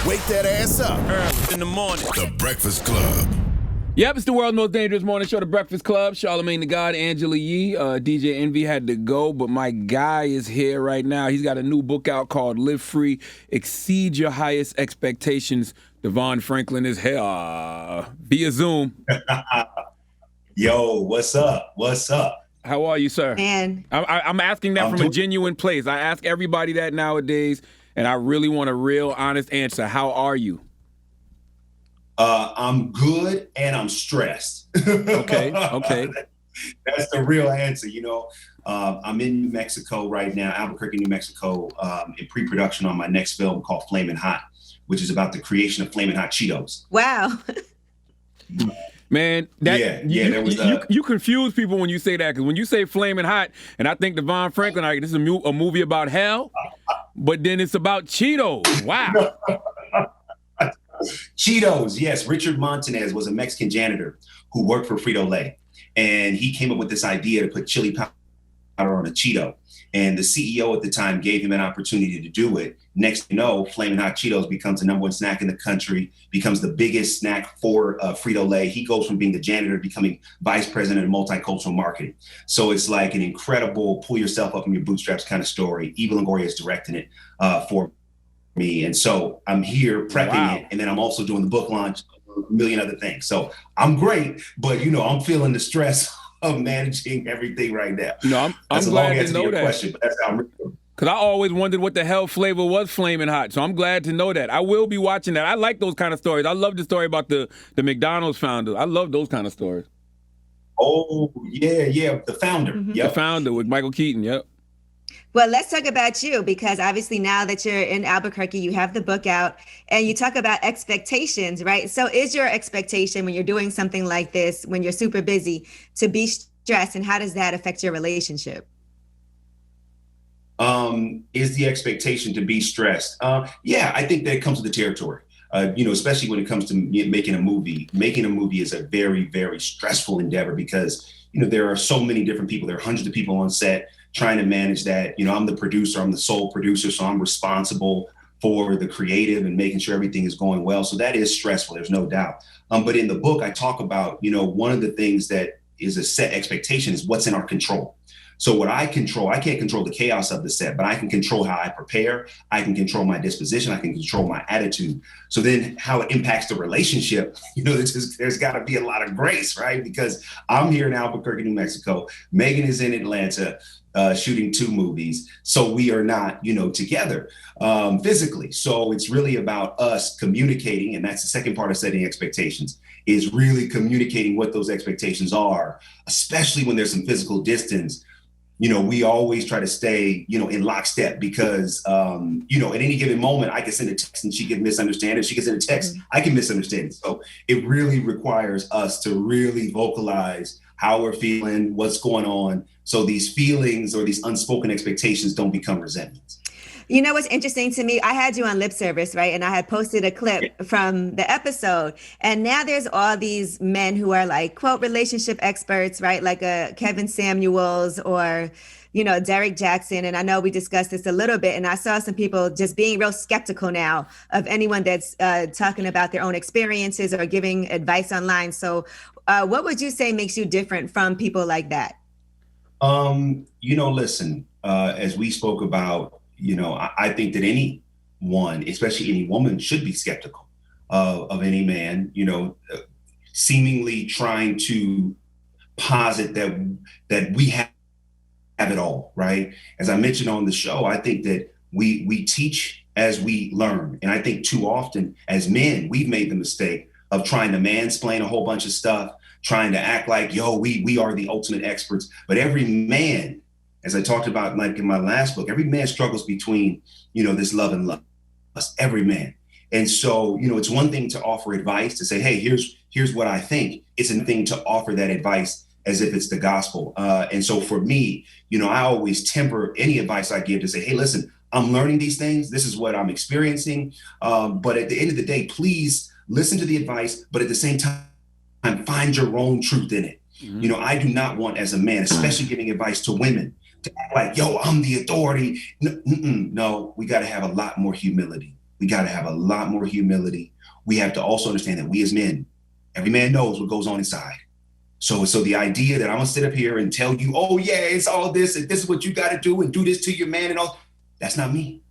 Wake that ass up. Early in the morning. The Breakfast Club. Yep, it's the world's most dangerous morning show, The Breakfast Club. Charlamagne the God, Angela Yee. DJ Envy had to go, but my guy is here right now. He's got a new book out called Live Free, Exceed Your Highest Expectations. Devon Franklin is here via Zoom. Yo, what's up? What's up? How are you, sir? Man. I'm asking that from a genuine place. I ask everybody that nowadays, and I really want a real, honest answer. How are you? I'm good and I'm stressed. Okay. That's the real answer. I'm in New Mexico right now, Albuquerque, New Mexico, in pre-production on my next film called Flamin' Hot, which is about the creation of Flamin' Hot Cheetos. Wow. Man, you confuse people when you say that, because when you say Flamin' Hot, and I think Devon Franklin, this is a movie about hell, but then it's about Cheetos. Wow. Cheetos, yes. Richard Montanez was a Mexican janitor who worked for Frito-Lay, and he came up with this idea to put chili powder on a Cheeto. And the CEO at the time gave him an opportunity to do it. Next thing you know, Flamin' Hot Cheetos becomes the #1 snack in the country, becomes the biggest snack for Frito-Lay. He goes from being the janitor to becoming vice president of multicultural marketing. So it's like an incredible pull yourself up from your bootstraps kind of story. Eva Longoria is directing it for me. And so I'm here prepping it. And then I'm also doing the book launch, a million other things. So I'm great, but I'm feeling the stress of managing everything right now. No, I'm glad to know that. Question, but that's how I'm really. Because I always wondered what the hell flavor was Flamin' Hot. So I'm glad to know that. I will be watching that. I like those kind of stories. I love the story about the McDonald's founder. I love those kind of stories. Oh, yeah. The founder. Mm-hmm. Yep. The founder with Michael Keaton. Yep. Well, let's talk about you, because obviously now that you're in Albuquerque, you have the book out and you talk about expectations, right? So is your expectation when you're doing something like this, when you're super busy, to be stressed, and how does that affect your relationship? Is the expectation to be stressed? Yeah, I think that it comes with the territory. Especially when it comes to making a movie. Making a movie is a very, very stressful endeavor because, there are so many different people. There are hundreds of people on set trying to manage that. I'm the producer, I'm the sole producer, so I'm responsible for the creative and making sure everything is going well. So that is stressful, there's no doubt. But in the book, I talk about, one of the things that is a set expectation is what's in our control. So what I can't control the chaos of the set, but I can control how I prepare. I can control my disposition. I can control my attitude. So then how it impacts the relationship, there's got to be a lot of grace, right? Because I'm here in Albuquerque, New Mexico. Megan is in Atlanta shooting 2 movies. So we are not, together physically. So it's really about us communicating. And that's the second part of setting expectations, is really communicating what those expectations are, especially when there's some physical distance. We always try to stay, in lockstep because, at any given moment, I can send a text and she can misunderstand it. She can send a text, I can misunderstand it. So it really requires us to really vocalize how we're feeling, what's going on. So these feelings or these unspoken expectations don't become resentments. You know what's interesting to me? I had you on lip service, right? And I had posted a clip from the episode. And now there's all these men who are like, quote, relationship experts, right? Like Kevin Samuels or, Derek Jackson. And I know we discussed this a little bit. And I saw some people just being real skeptical now of anyone that's talking about their own experiences or giving advice online. So what would you say makes you different from people like that? Listen, as we spoke about, I think that anyone, especially any woman, should be skeptical of any man, seemingly trying to posit that we have it all, right? As I mentioned on the show, I think that we teach as we learn. And I think too often as men, we've made the mistake of trying to mansplain a whole bunch of stuff, trying to act like, we are the ultimate experts. But every man, as I talked about, like in my last book, every man struggles between, this love and lust, every man. And so, it's one thing to offer advice, to say, hey, here's what I think. It's a thing to offer that advice as if it's the gospel. And so for me, I always temper any advice I give to say, hey, listen, I'm learning these things. This is what I'm experiencing. But at the end of the day, please listen to the advice, but at the same time, find your own truth in it. Mm-hmm. I do not want, as a man, especially giving advice to women, to act like, I'm the authority. No, we got to have a lot more humility. We got to have a lot more humility. We have to also understand that we as men, every man knows what goes on inside. So the idea that I'm gonna sit up here and tell you, oh yeah, it's all this, and this is what you got to do, and do this to your man and all, that's not me.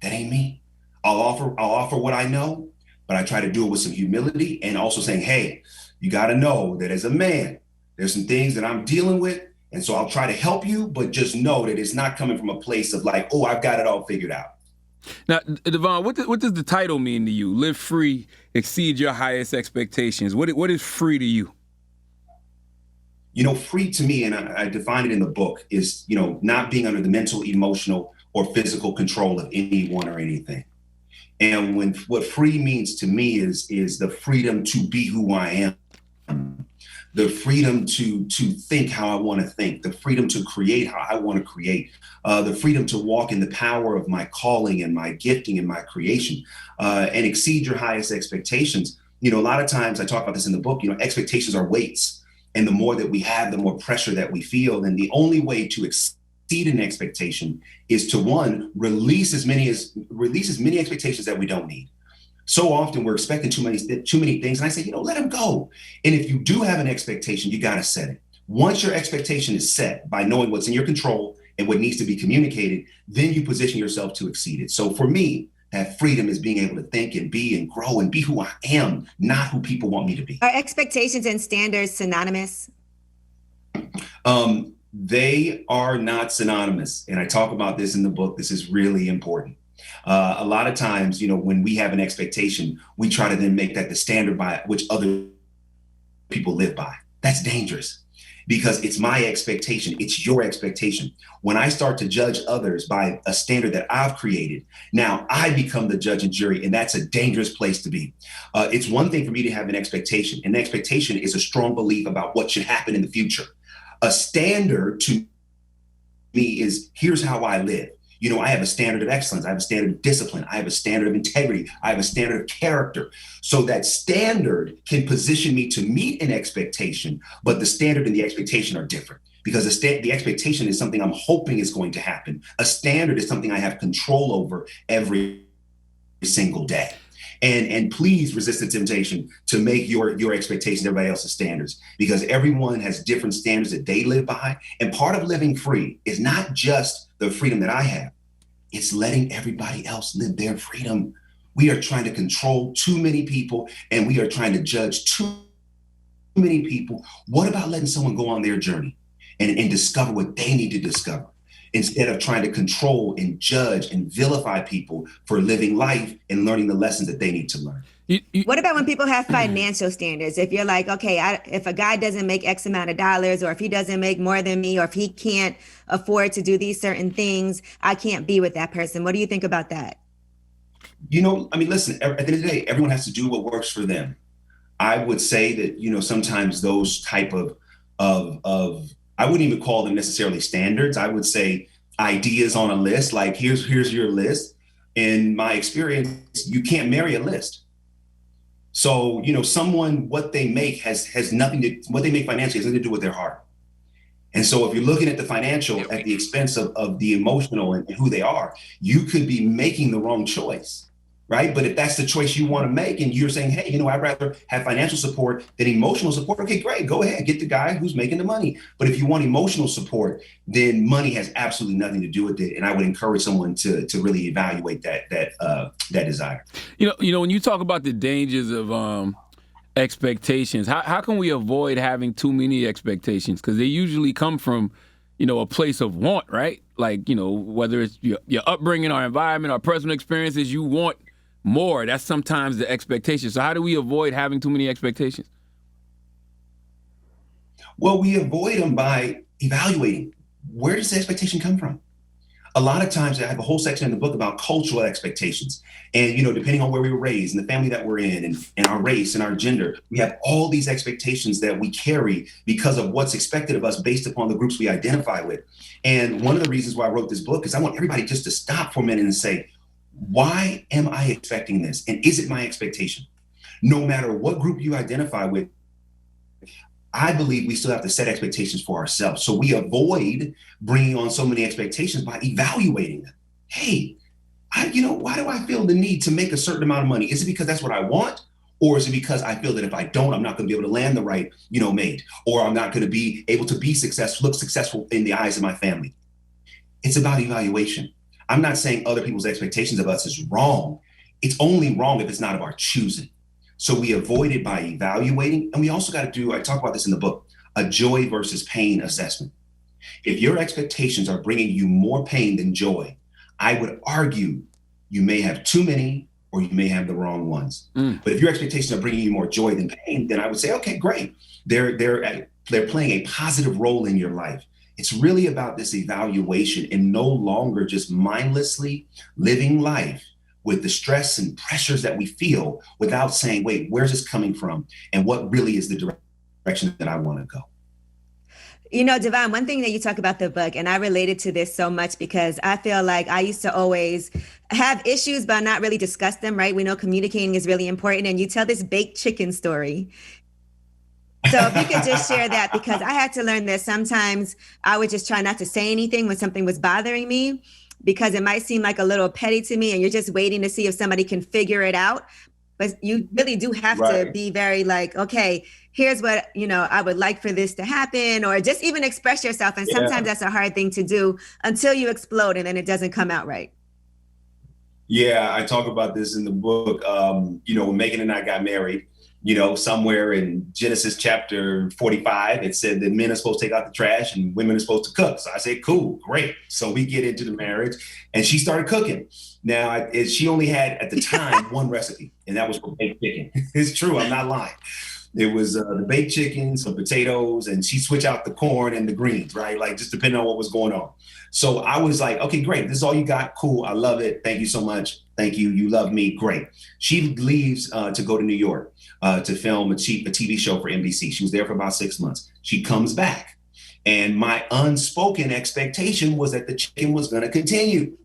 That ain't me. I'll offer what I know, but I try to do it with some humility and also saying, hey, you got to know that as a man, there's some things that I'm dealing with. And so I'll try to help you, but just know that it's not coming from a place of like, oh, I've got it all figured out. Now, Devon, what does the title mean to you? Live free, exceed your highest expectations. What is free to you? You know, free to me, and I define it in the book, is, you know, not being under the mental, emotional, or physical control of anyone or anything. And what free means to me is the freedom to be who I am, the freedom to think how I want to think, the freedom to create how I want to create, the freedom to walk in the power of my calling and my gifting and my creation, and exceed your highest expectations. You know, a lot of times I talk about this in the book, you know, expectations are weights. And the more that we have, the more pressure that we feel. And the only way to exceed an expectation is to, one, release as many expectations that we don't need. So often we're expecting too many things. And I say, you know, let them go. And if you do have an expectation, you got to set it. Once your expectation is set by knowing what's in your control and what needs to be communicated, then you position yourself to exceed it. So for me, that freedom is being able to think and be and grow and be who I am, not who people want me to be. Are expectations and standards synonymous? They are not synonymous. And I talk about this in the book. This is really important. A lot of times, you know, when we have an expectation, we try to then make that the standard by which other people live by. That's dangerous. Because it's my expectation, it's your expectation. When I start to judge others by a standard that I've created, now I become the judge and jury, and that's a dangerous place to be. It's one thing for me to have an expectation. An expectation is a strong belief about what should happen in the future. A standard to me is, here's how I live. You know, I have a standard of excellence. I have a standard of discipline. I have a standard of integrity. I have a standard of character. So that standard can position me to meet an expectation, but the standard and the expectation are different because the expectation is something I'm hoping is going to happen. A standard is something I have control over every single day. And please resist the temptation to make your expectations everybody else's standards, because everyone has different standards that they live by. And part of living free is not just the freedom that I have. It's letting everybody else live their freedom. We are trying to control too many people, and we are trying to judge too many people. What about letting someone go on their journey and discover what they need to discover, instead of trying to control and judge and vilify people for living life and learning the lessons that they need to learn? What about when people have financial standards? If you're like, okay, if a guy doesn't make X amount of dollars, or if he doesn't make more than me, or if he can't afford to do these certain things, I can't be with that person. What do you think about that? You know, I mean, listen, at the end of the day, everyone has to do what works for them. I would say that, you know, sometimes those type of I wouldn't even call them necessarily standards. I would say ideas on a list, like here's your list. In my experience, you can't marry a list. So, you know, what they make has nothing to, what they make financially has nothing to do with their heart. And so if you're looking at the financial at the expense of the emotional and who they are, you could be making the wrong choice, right? But if that's the choice you want to make and you're saying, hey, you know, I'd rather have financial support than emotional support, okay, great, go ahead, get the guy who's making the money. But if you want emotional support, then money has absolutely nothing to do with it. And I would encourage someone to really evaluate that desire. You know, when you talk about the dangers of expectations, how can we avoid having too many expectations? Because they usually come from, you know, a place of want, right? Like, you know, whether it's your upbringing or environment or personal experiences, you want more. That's sometimes the expectation. So how do we avoid having too many expectations? Well, we avoid them by evaluating, where does the expectation come from? A lot of times I have a whole section in the book about cultural expectations. And, you know, depending on where we were raised and the family that we're in and our race and our gender, we have all these expectations that we carry because of what's expected of us based upon the groups we identify with. And one of the reasons why I wrote this book is I want everybody just to stop for a minute and say, why am I expecting this? And is it my expectation? No matter what group you identify with, I believe we still have to set expectations for ourselves. So we avoid bringing on so many expectations by evaluating them. Hey, Why do I feel the need to make a certain amount of money? Is it because that's what I want? Or is it because I feel that if I don't, I'm not going to be able to land the right, mate, or I'm not going to be able to be successful, look successful in the eyes of my family? It's about evaluation. I'm not saying other people's expectations of us is wrong. It's only wrong if it's not of our choosing. So we avoid it by evaluating. And we also got to do, I talk about this in the book, a joy versus pain assessment. If your expectations are bringing you more pain than joy, I would argue you may have too many or you may have the wrong ones. But if your expectations are bringing you more joy than pain, then I would say, okay, great. They're playing a positive role in your life. It's really about this evaluation and no longer just mindlessly living life with the stress and pressures that we feel without saying, wait, where's this coming from? And what really is the direction that I want to go? Devon, one thing that you talk about the book, and I related to this so much because I feel like I used to always have issues, but not really discuss them, right? We know communicating is really important. And you tell this baked chicken story. So if you could just share that, because I had to learn that sometimes I would just try not to say anything when something was bothering me, because it might seem like a little petty to me and you're just waiting to see if somebody can figure it out. But you really do have to be very like, okay, here's what, I would like for this to happen, or just even express yourself. And sometimes that's a hard thing to do until you explode and then it doesn't come out right. Yeah, I talk about this in the book. When Megan and I got married, somewhere in Genesis chapter 45, it said that men are supposed to take out the trash and women are supposed to cook. So I said, cool, great. So we get into the marriage and she started cooking. Now, she only had at the time one recipe, and that was for baked chicken. It's true, I'm not lying. It was the baked chicken, some potatoes, and she switched out the corn and the greens, right? Like just depending on what was going on. So I was like, okay, great. This is all you got. Cool. I love it. Thank you so much. Thank you. You love me. Great. She leaves to go to New York to film a TV show for NBC. She was there for about 6 months. She comes back. And my unspoken expectation was that the chicken was going to continue.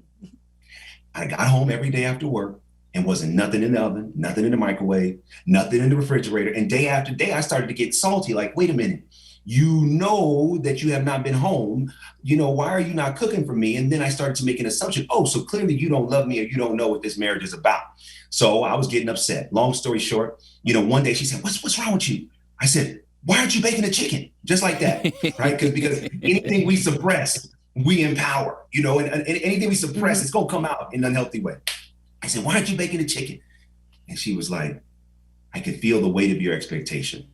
I got home every day after work and wasn't nothing in the oven, nothing in the microwave, nothing in the refrigerator. And day after day, I started to get salty. Like, wait a minute. You know that you have not been home. Why are you not cooking for me? And then I started to make an assumption. Oh, so clearly you don't love me or you don't know what this marriage is about. So I was getting upset. Long story short, one day she said, what's wrong with you? I said, why aren't you baking the chicken? Just like that, right? Because anything we suppress, we empower, and anything we suppress, it's going to come out in an unhealthy way. I said, why aren't you baking the chicken? And she was like, I could feel the weight of your expectation.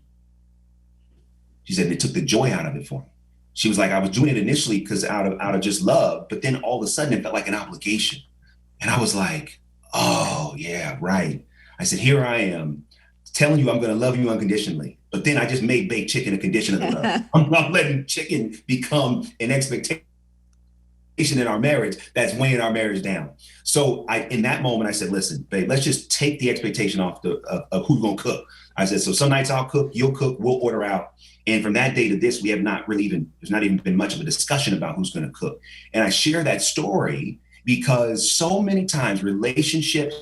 She said, it took the joy out of it for me. She was like, I was doing it initially because out of just love, but then all of a sudden it felt like an obligation. And I was like, oh yeah, right. I said, here I am telling you I'm going to love you unconditionally. But then I just made baked chicken a condition of the love. I'm not letting chicken become an expectation in our marriage that's weighing our marriage down. So in that moment, I said, listen, babe, let's just take the expectation off of who's going to cook. I said, so some nights I'll cook, you'll cook, we'll order out. And from that day to this, we have not really there's not even been much of a discussion about who's going to cook. And I share that story because so many times relationships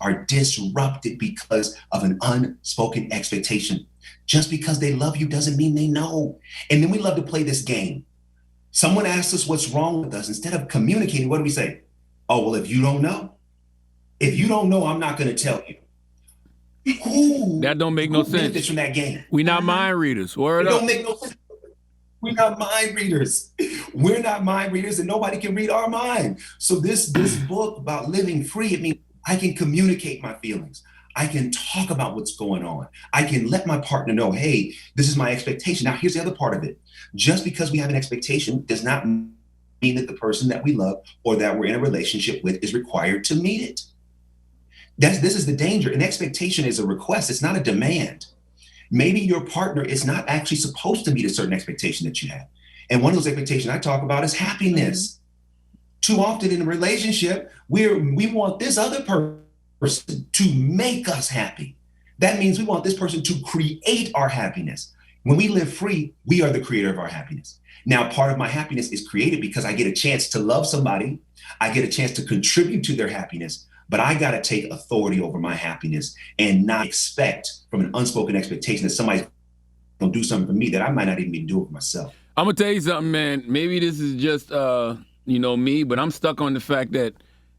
are disrupted because of an unspoken expectation. Just because they love you doesn't mean they know. And then we love to play this game. Someone asks us what's wrong with us. Instead of communicating, what do we say? Oh, well, if you don't know, I'm not going to tell you. That don't make no sense. From that game. We're not mind readers. Word up. Don't make no sense. We're not mind readers. We're not mind readers, and nobody can read our mind. So this book about living free, it means I can communicate my feelings. I can talk about what's going on. I can let my partner know, hey, this is my expectation. Now, here's the other part of it. Just because we have an expectation does not mean that the person that we love or that we're in a relationship with is required to meet it. This is the danger. An expectation is a request. It's not a demand. Maybe your partner is not actually supposed to meet a certain expectation that you have. And one of those expectations I talk about is happiness. Too often in a relationship, we want this other person to make us happy. That means we want this person to create our happiness. When we live free, we are the creator of our happiness. Now, part of my happiness is created because I get a chance to love somebody. I get a chance to contribute to their happiness. But I got to take authority over my happiness and not expect from an unspoken expectation that somebody's going to do something for me that I might not even be doing for myself. I'm going to tell you something, man. Maybe this is just, me, but I'm stuck on the fact that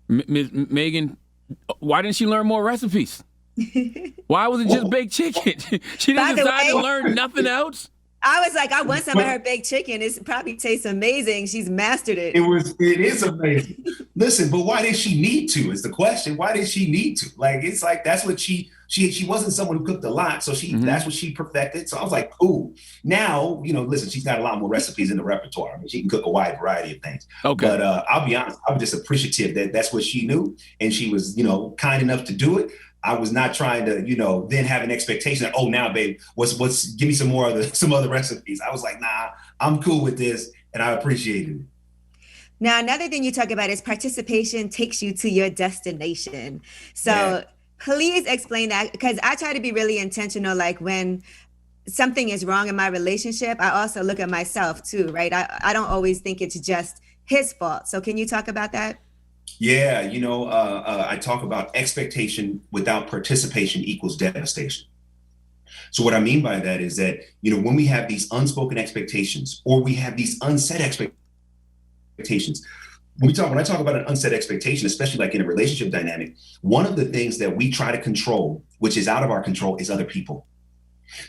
Ms. Megan, why didn't she learn more recipes? Why was it just baked chicken? She By didn't the decide to way- learn nothing else? I was like, I want some of her baked chicken. It probably tastes amazing. She's mastered it. It is amazing. Listen, but why did she need to is the question. Why did she need to? Like, it's like, that's what she wasn't someone who cooked a lot. So that's what she perfected. So I was like, cool. Now, listen, she's got a lot more recipes in the repertoire. I mean, she can cook a wide variety of things. Okay. But I'll be honest, I was just appreciative that that's what she knew. And she was, kind enough to do it. I was not trying to, then have an expectation that, oh, now, babe, give me some other recipes. I was like, nah, I'm cool with this. And I appreciated it. Now, another thing you talk about is participation takes you to your destination. So please explain that, because I try to be really intentional. Like when something is wrong in my relationship, I also look at myself too, right? I don't always think it's just his fault. So can you talk about that? Yeah, I talk about expectation without participation equals devastation. So what I mean by that is that, when we have these unspoken expectations or we have these unsaid expectations, when I talk about an unsaid expectation, especially like in a relationship dynamic, one of the things that we try to control, which is out of our control, is other people.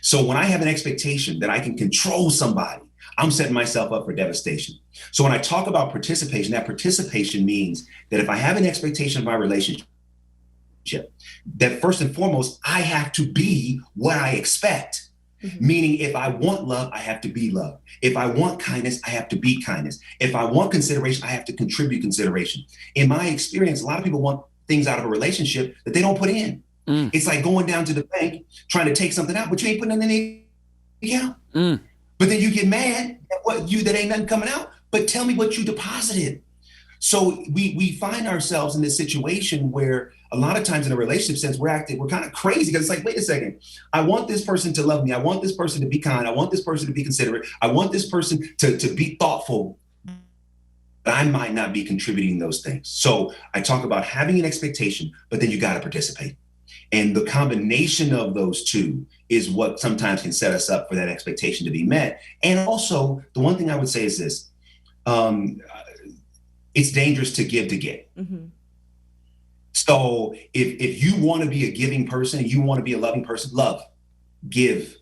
So when I have an expectation that I can control somebody, I'm setting myself up for devastation. So when I talk about participation, that participation means that if I have an expectation of my relationship, that first and foremost, I have to be what I expect. Mm-hmm. Meaning if I want love, I have to be love. If I want kindness, I have to be kindness. If I want consideration, I have to contribute consideration. In my experience, a lot of people want things out of a relationship that they don't put in. It's like going down to the bank, trying to take something out, but you ain't putting nothing in the account. But then you get mad at that ain't nothing coming out, but tell me what you deposited. So we find ourselves in this situation where a lot of times in a relationship sense, we're kind of crazy because it's like, wait a second, I want this person to love me. I want this person to be kind. I want this person to be considerate. I want this person to be thoughtful. But I might not be contributing those things. So I talk about having an expectation, but then you got to participate. And the combination of those two is what sometimes can set us up for that expectation to be met. And also, the one thing I would say is this, it's dangerous to give to get. Mm-hmm. So if you want to be a giving person, you want to be a loving person, love, give.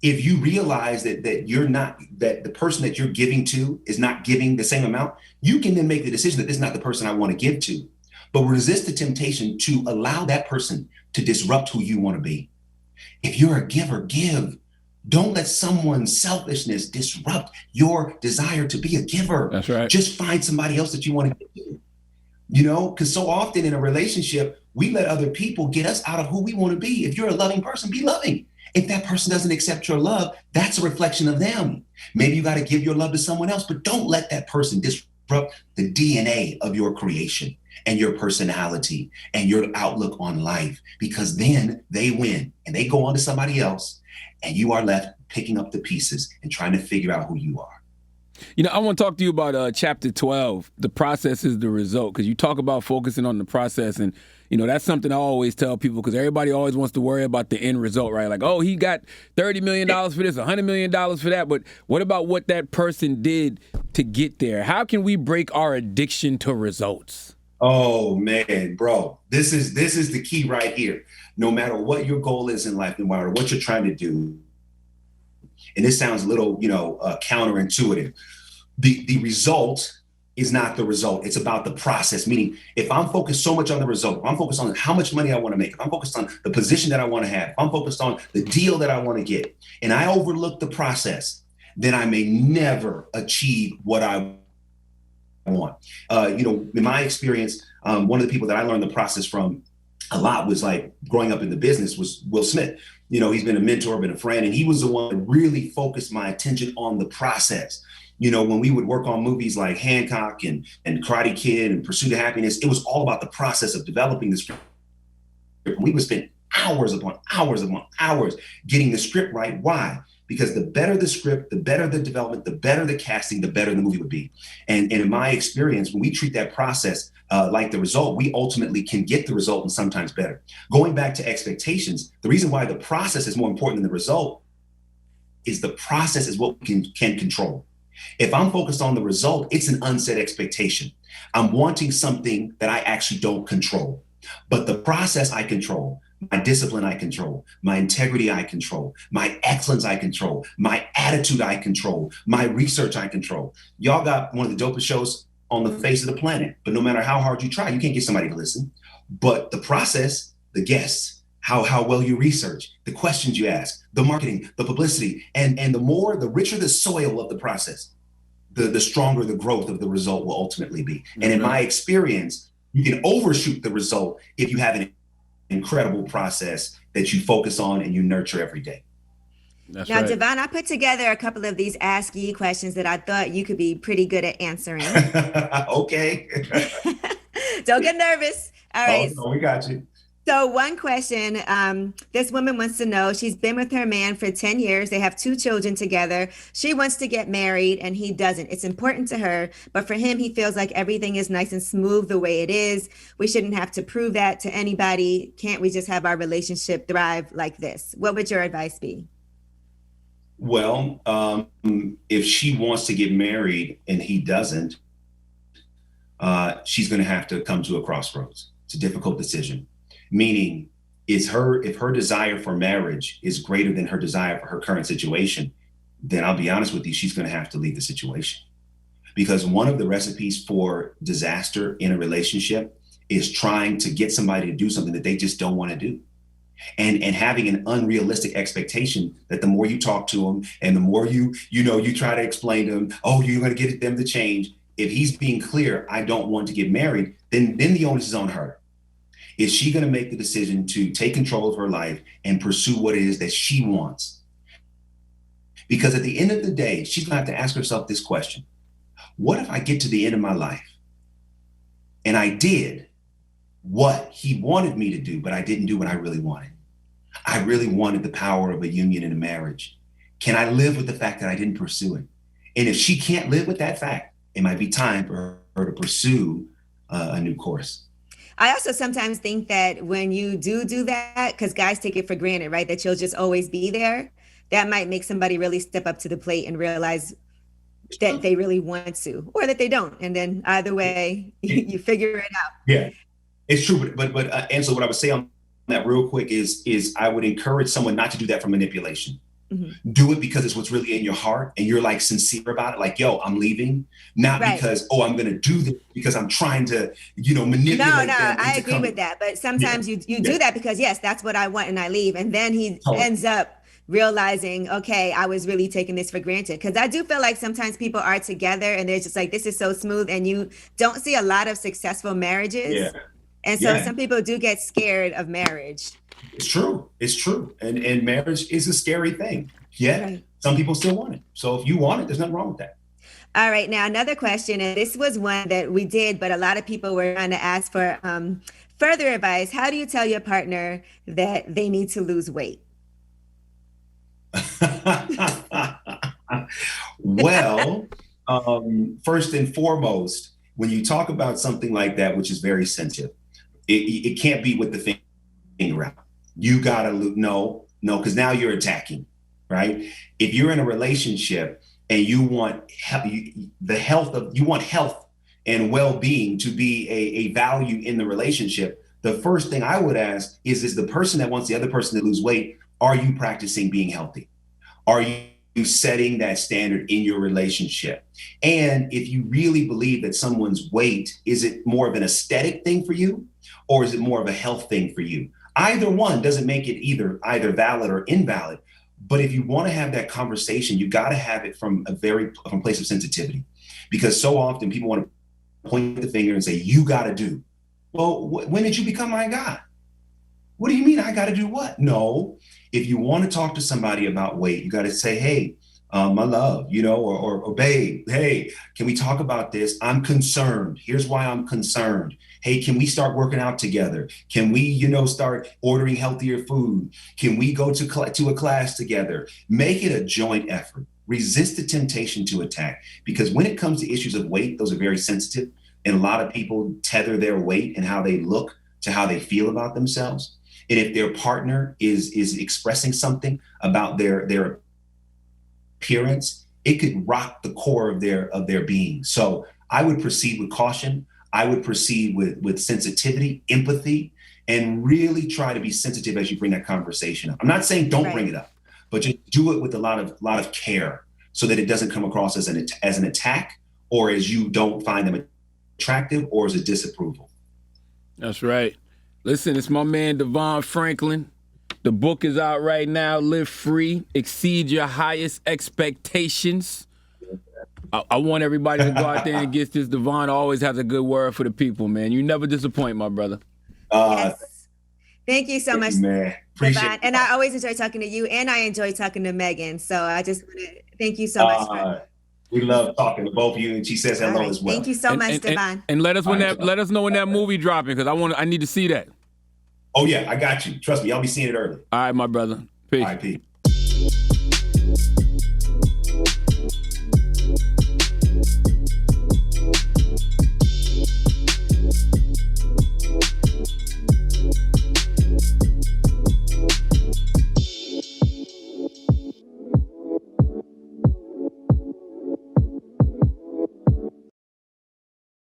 If you realize that the person that you're giving to is not giving the same amount, you can then make the decision that this is not the person I want to give to. But resist the temptation to allow that person to disrupt who you want to be. If you're a giver, give. Don't let someone's selfishness disrupt your desire to be a giver. That's right. Just find somebody else that you want to give to. Because so often in a relationship, we let other people get us out of who we want to be. If you're a loving person, be loving. If that person doesn't accept your love, that's a reflection of them. Maybe you got to give your love to someone else, but don't let that person disrupt the DNA of your creation and your personality and your outlook on life, because then they win and they go on to somebody else and you are left picking up the pieces and trying to figure out who you are. I want to talk to you about chapter 12, the process is the result, because you talk about focusing on the process. And, that's something I always tell people, because everybody always wants to worry about the end result, right? Like, oh, he got $30 million for this, $100 million for that. But what about what that person did to get there? How can we break our addiction to results? Oh, man, bro, this is the key right here. No matter what your goal is in life, no matter what you're trying to do, and this sounds a little, counterintuitive, the result is not the result. It's about the process. Meaning, if I'm focused so much on the result, if I'm focused on how much money I want to make, if I'm focused on the position that I want to have, if I'm focused on the deal that I want to get, and I overlook the process, then I may never achieve what I want. In my experience, one of the people that I learned the process from a lot was like growing up in the business was Will Smith. He's been a mentor, been a friend, and he was the one that really focused my attention on the process. When we would work on movies like Hancock and Karate Kid and Pursuit of Happiness, it was all about the process of developing the script. We would spend hours upon hours getting the script right. Why? Because the better the script, the better the development, the better the casting, the better the movie would be. And in my experience, when we treat that process like the result, we ultimately can get the result and sometimes better. Going back to expectations, the reason why the process is more important than the result is the process is what we can control. If I'm focused on the result, it's an unset expectation. I'm wanting something that I actually don't control, but the process I control. My discipline I control, my integrity I control, my excellence I control, my attitude I control, my research I control. Y'all got one of the dopest shows on the face of the planet, but no matter how hard you try, you can't get somebody to listen. But the process, the guests, how well you research, the questions you ask, the marketing, the publicity, and the richer the soil of the process, the stronger the growth of the result will ultimately be. And in my experience, you can overshoot the result if you have an incredible process that you focus on and you nurture every day. That's Now, right. Devon, I put together a couple of these Ask Ye questions that I thought you could be pretty good at answering. Okay. Don't get nervous. All right. Oh, no, we got you. So one question, this woman wants to know, she's been with her man for 10 years. They have 2 children together. She wants to get married and he doesn't. It's important to her, but for him, he feels like everything is nice and smooth the way it is. We shouldn't have to prove that to anybody. Can't we just have our relationship thrive like this? What would your advice be? Well, if she wants to get married and he doesn't, she's going to have to come to a crossroads. It's a difficult decision. Meaning, if her desire for marriage is greater than her desire for her current situation, then I'll be honest with you, she's going to have to leave the situation. Because one of the recipes for disaster in a relationship is trying to get somebody to do something that they just don't want to do. And having an unrealistic expectation that the more you talk to them and the more you try to explain to them, oh, you're going to get them to change. If he's being clear, I don't want to get married, then the onus is on her. Is she going to make the decision to take control of her life and pursue what it is that she wants? Because at the end of the day, she's going to have to ask herself this question. What if I get to the end of my life and I did what he wanted me to do, but I didn't do what I really wanted? I really wanted the power of a union and a marriage. Can I live with the fact that I didn't pursue it? And if she can't live with that fact, it might be time for her to pursue a new course. I also sometimes think that when you do that, because guys take it for granted, right, that you'll just always be there, that might make somebody really step up to the plate and realize that they really want to, or that they don't. And then either way, you figure it out. Yeah, it's true. But Ansel, what I would say on that real quick is I would encourage someone not to do that for manipulation. Mm-hmm. Do it because it's what's really in your heart and you're like sincere about it. Like, yo, I'm leaving. Not right. Because, oh, I'm going to do this because I'm trying to, manipulate. No, I agree with that. But sometimes you do that because, yes, that's what I want and I leave. And then he ends up realizing, okay, I was really taking this for granted. Because I do feel like sometimes people are together and they're just like, this is so smooth. And you don't see a lot of successful marriages. Yeah. And so some people do get scared of marriage. It's true. And marriage is a scary thing. Yet some people still want it. So if you want it, there's nothing wrong with that. All right. Now, another question, and this was one that we did, but a lot of people were trying to ask for further advice. How do you tell your partner that they need to lose weight? Well, first and foremost, when you talk about something like that, which is very sensitive, it can't be with the finger out. You gotta no, because now you're attacking, right? If you're in a relationship and you want health and well-being to be a value in the relationship, the first thing I would ask is the person that wants the other person to lose weight, are you practicing being healthy? Are you setting that standard in your relationship? And if you really believe that someone's weight, is it more of an aesthetic thing for you, or is it more of a health thing for you? Either one doesn't make it either valid or invalid. But if you want to have that conversation, you got to have it from a place of sensitivity, because so often people want to point the finger and say, you got to do. Well, when did you become my guy? What do you mean I got to do what? No, if you want to talk to somebody about weight, you got to say, hey, my love, or babe, hey, can we talk about this? I'm concerned. Here's why I'm concerned. Hey, can we start working out together? Can we, start ordering healthier food? Can we go to a class together? Make it a joint effort. Resist the temptation to attack, because when it comes to issues of weight, those are very sensitive. And a lot of people tether their weight and how they look to how they feel about themselves. And if their partner is expressing something about their appearance it could rock the core of their being. So I would proceed with caution. I would proceed with sensitivity, empathy, and really try to be sensitive as you bring that conversation up. I'm not saying don't bring it up, but just do it with a lot of care so that it doesn't come across as an attack, or as you don't find them attractive, or as a disapproval. That's right. Listen, it's my man Devon Franklin. The book is out right now. Live Free, Exceed Your Highest Expectations. I want everybody to go out there and get this. Devon always has a good word for the people, man. You never disappoint, my brother. Yes. Thank you so much, man. Appreciate Devon. And I always enjoy talking to you, and I enjoy talking to Megan. So I just want to thank you so much. We love talking to both of you, and she says hello as well. Thank you so much, Devon. And let us let us know when that movie dropping, because I need to see that. Oh yeah, I got you. Trust me, I'll be seeing it early. All right, my brother. Peace. All right, peace.